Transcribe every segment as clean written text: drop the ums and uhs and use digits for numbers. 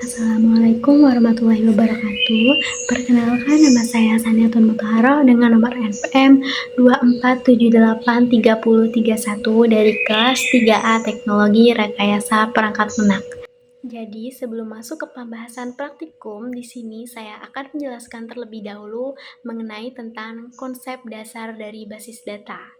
Assalamualaikum warahmatullahi wabarakatuh. Perkenalkan, nama saya Saniatun Mutaharo dengan nomor NPM 24783031 dari kelas 3A Teknologi Rekayasa Perangkat Lunak. Jadi, sebelum masuk ke pembahasan praktikum, di sini saya akan menjelaskan terlebih dahulu mengenai tentang konsep dasar dari basis data.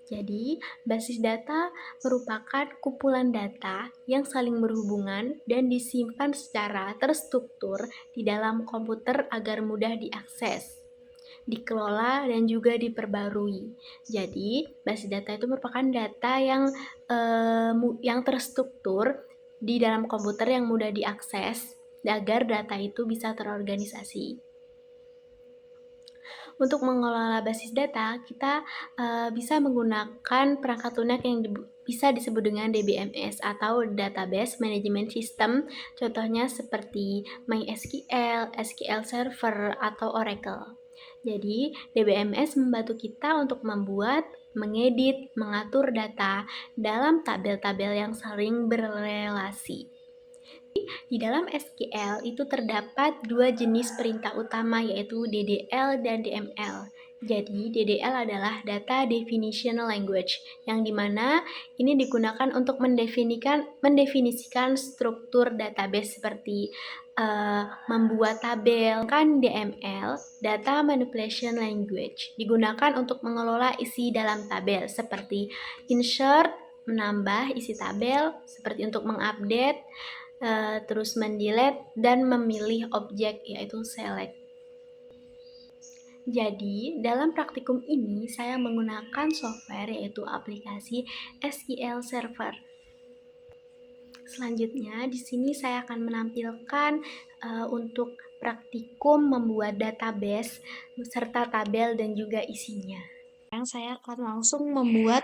Jadi, basis data merupakan kumpulan data yang saling berhubungan dan disimpan secara terstruktur di dalam komputer agar mudah diakses, dikelola, dan juga diperbarui. Jadi, basis data itu merupakan data yang terstruktur di dalam komputer yang mudah diakses agar data itu bisa terorganisasi. Untuk mengelola basis data, kita bisa menggunakan perangkat lunak yang bisa disebut dengan DBMS atau Database Management System. Contohnya seperti MySQL, SQL Server, atau Oracle. Jadi, DBMS membantu kita untuk membuat, mengedit, mengatur data dalam tabel-tabel yang saling berrelasi. Di dalam SQL itu terdapat dua jenis perintah utama, yaitu DDL dan DML. Jadi, DDL adalah Data Definition Language, yang dimana ini digunakan untuk mendefinisikan struktur database seperti membuat tabel. Kan DML, Data Manipulation Language, digunakan untuk mengelola isi dalam tabel seperti insert, menambah isi tabel, seperti untuk mengupdate, terus mendelete dan memilih objek, yaitu select. Jadi, dalam praktikum ini saya menggunakan software yaitu aplikasi SQL Server. Selanjutnya, di sini saya akan menampilkan untuk praktikum membuat database beserta tabel dan juga isinya. Sekarang saya akan langsung membuat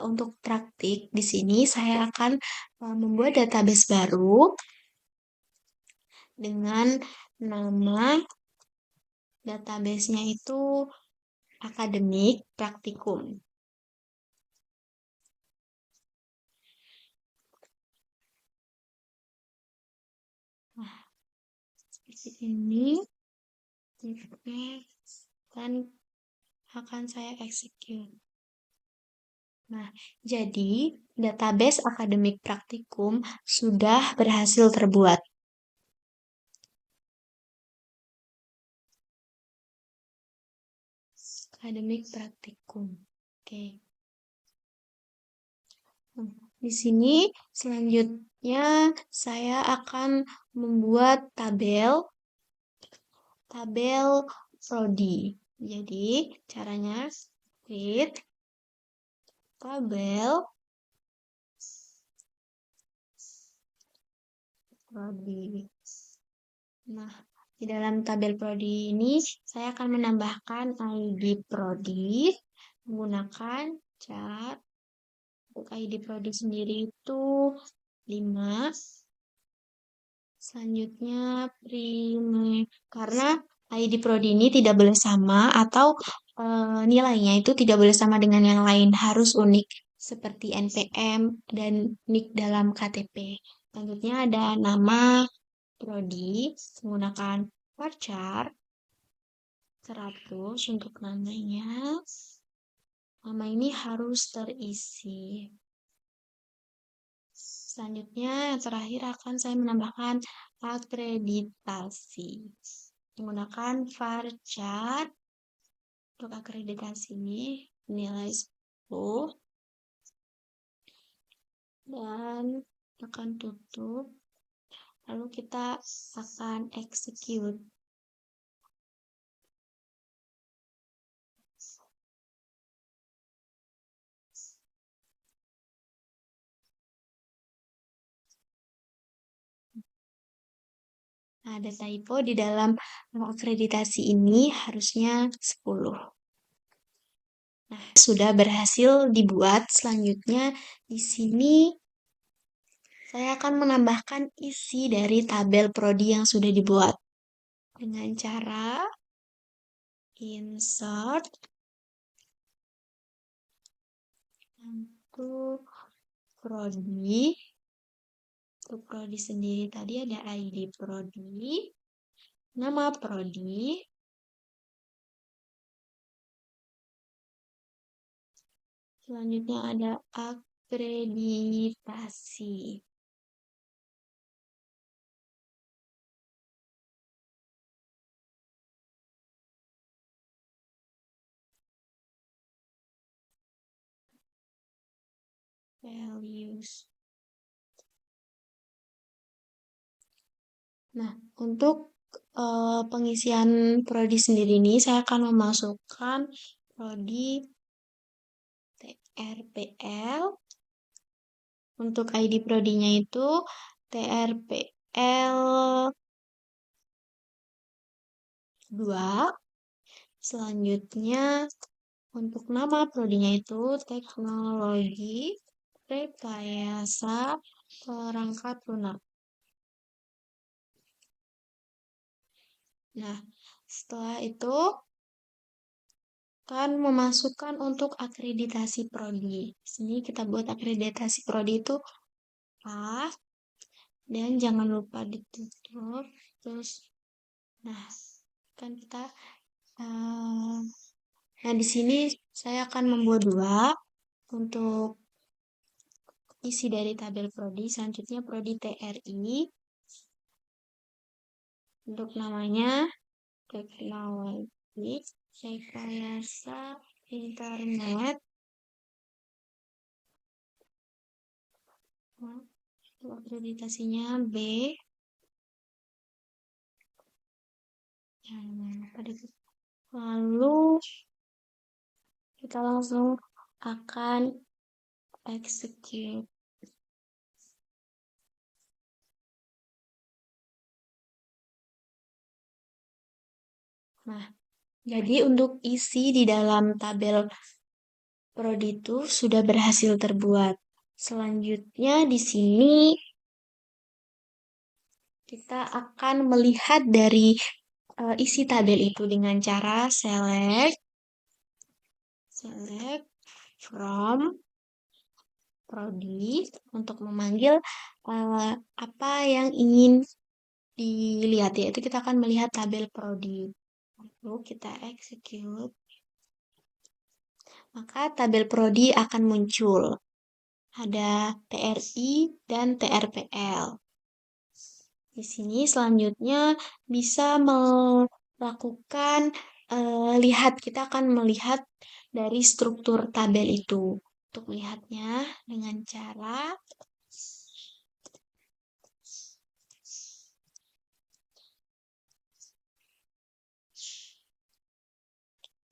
untuk praktik. Di sini saya akan membuat database baru dengan nama database-nya itu akademik praktikum. Nah, seperti ini. Dan akan saya execute. Nah, jadi database akademik praktikum sudah berhasil terbuat. Akademik praktikum. Oke. Di sini selanjutnya saya akan membuat tabel prodi. Jadi caranya create tabel prodi. Nah, di dalam tabel prodi ini saya akan menambahkan ID prodi menggunakan cat. Untuk ID prodi sendiri itu 5. Selanjutnya prime, karena ID prodi ini tidak boleh sama atau nilainya itu tidak boleh sama dengan yang lain, harus unik seperti NPM dan NIK dalam KTP. Selanjutnya ada nama prodi menggunakan varchar 100 untuk namanya. Nama ini harus terisi. Selanjutnya yang terakhir akan saya menambahkan akreditasi menggunakan varchar. Untuk akreditasi nilai 10 dan akan tutup, lalu kita akan execute. Ada typo di dalam akreditasi ini, harusnya 10. Nah, sudah berhasil dibuat. Selanjutnya di sini saya akan menambahkan isi dari tabel prodi yang sudah dibuat dengan cara insert untuk prodi. Untuk prodi sendiri tadi ada ID prodi, nama prodi, selanjutnya ada akreditasi. Values. Nah, untuk pengisian prodi sendiri ini saya akan memasukkan prodi TRPL. Untuk ID prodinya itu TRPL 2. Selanjutnya untuk nama prodinya itu Teknologi Rekayasa Perangkat Lunak. Nah, setelah itu akan memasukkan untuk akreditasi prodi. Di sini kita buat akreditasi prodi itu A, dan jangan lupa ditutup. Terus, nah, kan kita nah, di sini saya akan membuat 2 untuk isi dari tabel prodi. Selanjutnya prodi TRI. Untuk namanya Teknologi Rekayasa Internet. Akreditasinya B. Lalu kita langsung akan execute. Nah, jadi untuk isi di dalam tabel prodi itu sudah berhasil terbuat. Selanjutnya di sini kita akan melihat dari isi tabel itu dengan cara select from prodi untuk memanggil apa yang ingin dilihat, yaitu kita akan melihat tabel prodi. Lalu kita execute, maka tabel prodi akan muncul. Ada TRI dan TRPL. Di sini selanjutnya bisa melakukan kita akan melihat dari struktur tabel itu. Untuk melihatnya dengan cara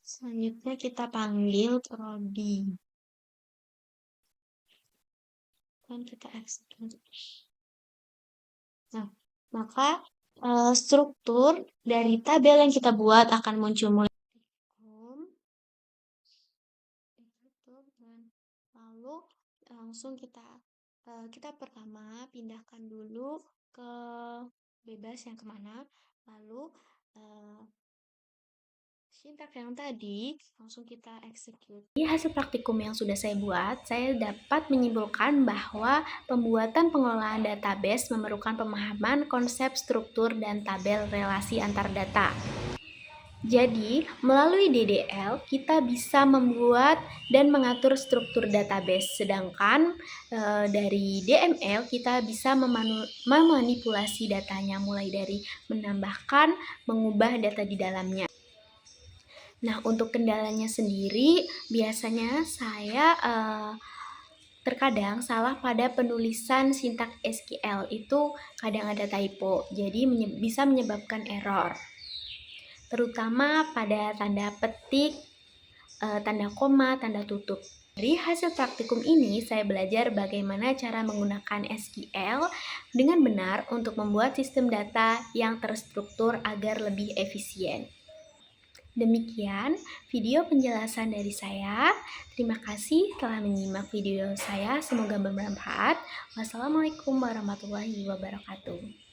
selanjutnya kita panggil prodi. Dan kita execute. Nah, maka struktur dari tabel yang kita buat akan muncul mulai lalu langsung kita pertama pindahkan dulu ke bebas yang kemana, lalu sintak yang tadi langsung kita execute. Di hasil praktikum yang sudah saya buat, saya dapat menyimpulkan bahwa pembuatan pengelolaan database memerlukan pemahaman konsep struktur dan tabel relasi antar data. Jadi, melalui DDL, kita bisa membuat dan mengatur struktur database, sedangkan dari DML, kita bisa memanipulasi datanya, mulai dari menambahkan, mengubah data di dalamnya. Nah, untuk kendalanya sendiri, biasanya saya terkadang salah pada penulisan sintak SQL, itu kadang ada typo, jadi bisa menyebabkan error. Terutama pada tanda petik, tanda koma, tanda tutup. Dari hasil praktikum ini, saya belajar bagaimana cara menggunakan SQL dengan benar untuk membuat sistem data yang terstruktur agar lebih efisien. Demikian video penjelasan dari saya. Terima kasih telah menyimak video saya. Semoga bermanfaat. Wassalamualaikum warahmatullahi wabarakatuh.